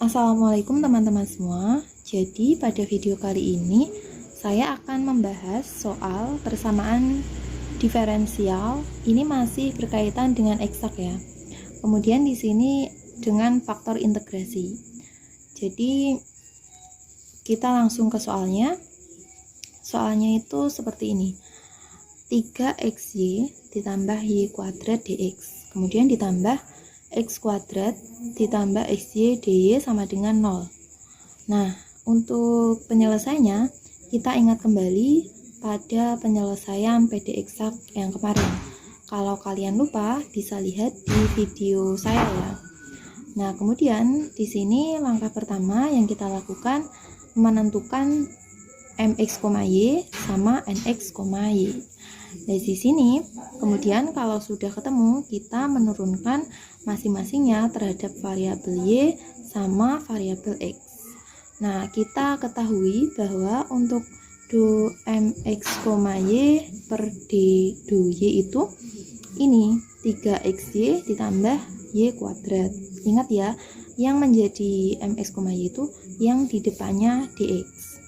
Assalamualaikum teman-teman semua. Jadi pada video kali ini saya akan membahas soal persamaan diferensial. Ini masih berkaitan dengan eksak ya. Kemudian di sini dengan faktor integrasi. Jadi kita langsung ke soalnya. Soalnya itu seperti ini. 3xy ditambah y kuadrat dx. Kemudian ditambah x kuadrat ditambah xy dy sama dengan 0. Nah, untuk penyelesaiannya kita ingat kembali pada penyelesaian PD eksak yang kemarin. Kalau kalian lupa bisa lihat di video saya ya. Nah, kemudian di sini langkah pertama yang kita lakukan menentukan mx, y sama nx, y. Dari sini, kemudian kalau sudah ketemu, kita menurunkan masing-masingnya terhadap variabel y sama variabel x. Nah, kita ketahui bahwa untuk do mx, y per d do y itu ini 3xy ditambah y kuadrat. Ingat ya, yang menjadi mx, y itu yang di depannya dx.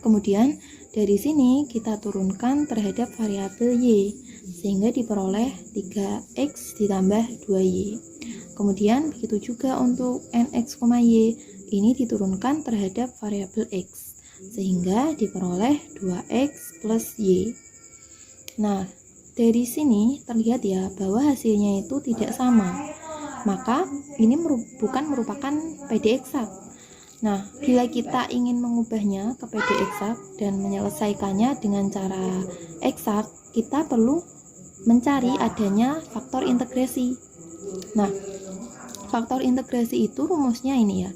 Kemudian dari sini kita turunkan terhadap variabel y sehingga diperoleh 3x ditambah 2y. Kemudian begitu juga untuk nx, y ini diturunkan terhadap variabel x sehingga diperoleh 2x plus y. Nah, dari sini terlihat ya bahwa hasilnya itu tidak sama. Maka ini bukan merupakan PD eksak. Nah, bila kita ingin mengubahnya ke PD eksak dan menyelesaikannya dengan cara eksak, kita perlu mencari adanya faktor integrasi. Nah, faktor integrasi itu rumusnya ini ya.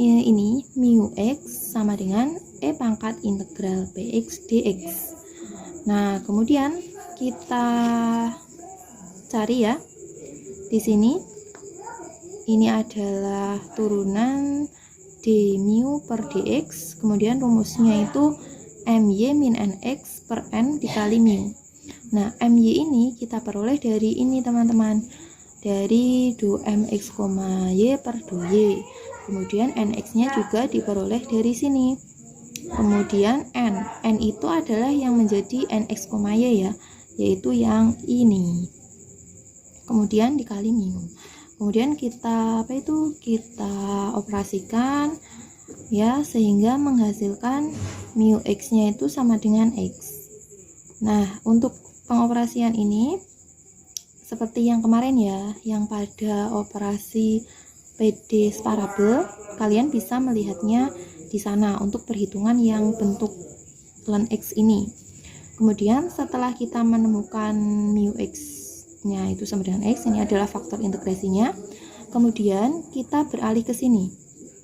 Ini mu x sama dengan e pangkat integral px dx. Nah, kemudian kita cari ya. Di sini ini adalah turunan d mu per dx, kemudian rumusnya itu my min nx per n dikali mu. Nah, my ini kita peroleh dari ini teman-teman, dari do mx, y per do y. Kemudian nx nya juga diperoleh dari sini. Kemudian n itu adalah yang menjadi nx, y ya, yaitu yang ini. Kemudian dikali mu. Kemudian kita kita operasikan ya sehingga menghasilkan mu x nya itu sama dengan x. Nah, untuk pengoperasian ini seperti yang kemarin ya, yang pada operasi PD separabel, kalian bisa melihatnya di sana untuk perhitungan yang bentuk ln x ini. Kemudian setelah kita menemukan mu x nya itu sama dengan x, ini adalah faktor integrasinya. Kemudian kita beralih ke sini,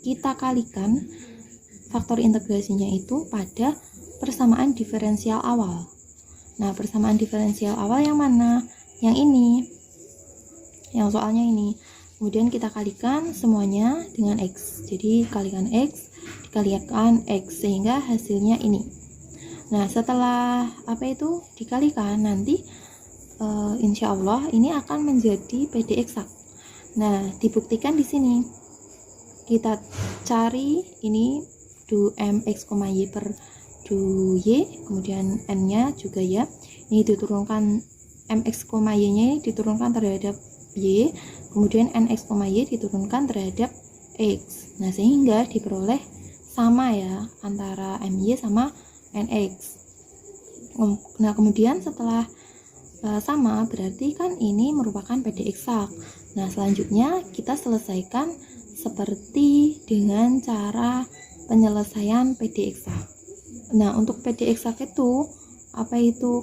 kita kalikan faktor integrasinya itu pada persamaan diferensial awal. Nah, persamaan diferensial awal yang mana? Yang ini, yang soalnya ini. Kemudian kita kalikan semuanya dengan x, jadi kalikan x dikalikan x sehingga hasilnya ini. Nah, setelah dikalikan, nanti insya Allah ini akan menjadi PD eksak. Nah, dibuktikan di sini. Kita cari ini do mx, y per do y, kemudian n-nya juga ya. Ini diturunkan mx, y-nya diturunkan terhadap y, kemudian nx, y diturunkan terhadap x. Nah, sehingga diperoleh sama ya antara my sama nx. Nah, kemudian setelah sama, berarti kan ini merupakan PD eksak. Nah, selanjutnya kita selesaikan seperti dengan cara penyelesaian PD eksak. Nah, untuk PD eksak itu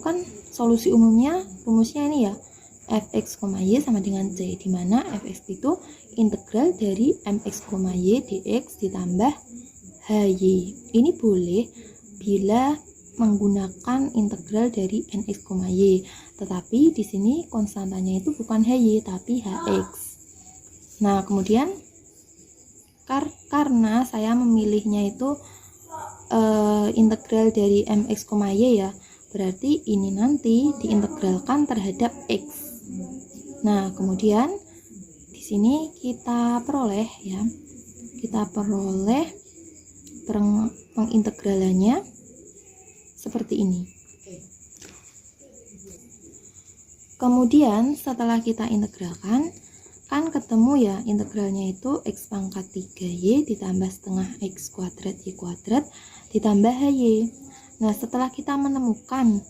kan solusi umumnya rumusnya ini ya, fx, y sama dengan c, di mana fx itu integral dari mx, y dx ditambah hy. Ini boleh bila menggunakan integral dari nx, y, tetapi di sini konstantanya itu bukan hy tapi hx. Nah, kemudian karena saya memilihnya itu integral dari mx, y ya, berarti ini nanti diintegralkan terhadap x. Nah, kemudian di di sini kita peroleh ya, pengintegralannya seperti ini. Kemudian setelah kita integralkan, kan ketemu ya integralnya itu x pangkat 3y ditambah setengah x kuadrat y kuadrat ditambah hy. Nah, setelah kita menemukan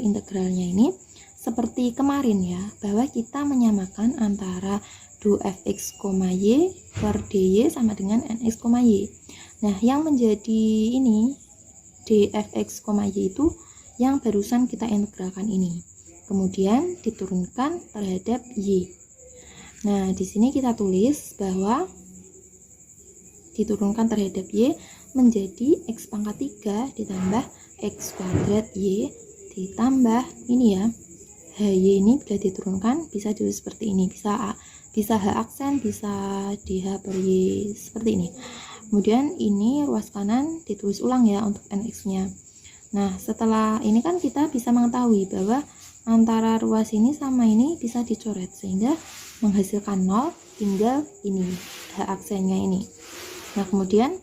integralnya ini seperti kemarin ya, bahwa kita menyamakan antara du fx, y per dy sama dengan nx, y. Nah, yang menjadi ini dfx, y itu yang barusan kita integralkan ini. Kemudian diturunkan terhadap y. Nah, di sini kita tulis bahwa diturunkan terhadap y menjadi x pangkat 3 ditambah x kuadrat y ditambah ini ya, hy ini bila diturunkan bisa ditulis seperti ini, bisa h aksen, bisa dh per y seperti ini. Kemudian ini ruas kanan ditulis ulang ya untuk nx nya. Nah, setelah ini kan kita bisa mengetahui bahwa antara ruas ini sama ini bisa dicoret sehingga menghasilkan 0, tinggal ini h aksennya ini. Nah, kemudian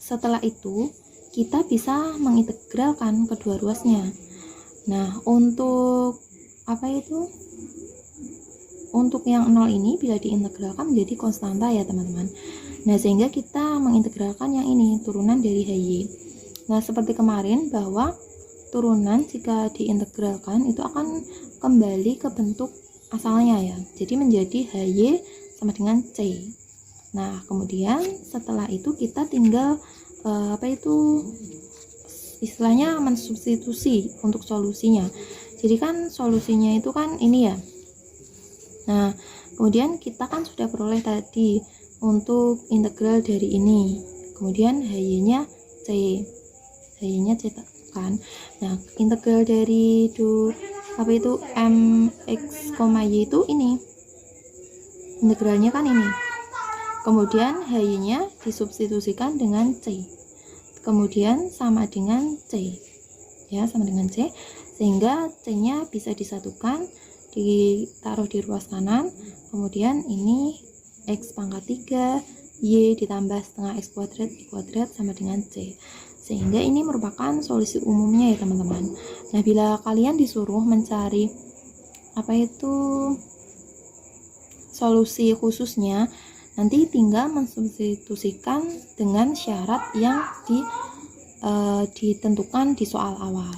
setelah itu kita bisa mengintegralkan kedua ruasnya. Nah, untuk untuk yang 0 ini bila diintegralkan menjadi konstanta ya teman-teman. Nah, sehingga kita mengintegralkan yang ini, turunan dari hy. Nah, seperti kemarin bahwa turunan jika diintegralkan itu akan kembali ke bentuk asalnya ya, jadi menjadi hy sama dengan c. Nah, kemudian setelah itu kita tinggal istilahnya mensubstitusi untuk solusinya. Jadi kan solusinya itu kan ini ya. Nah, kemudian kita kan sudah peroleh tadi untuk integral dari ini, kemudian hy-nya c, kan. Nah, integral dari mx, y itu ini integralnya kan ini, kemudian hy-nya disubstitusikan dengan c, kemudian sama dengan c ya, sama dengan c, sehingga c-nya bisa disatukan, ditaruh di ruas kanan, kemudian ini x pangkat 3 y ditambah setengah x kuadrat y kuadrat sama dengan c, sehingga ini merupakan solusi umumnya ya teman-teman. Nah, bila kalian disuruh mencari solusi khususnya, nanti tinggal mensubstitusikan dengan syarat yang ditentukan di soal awal.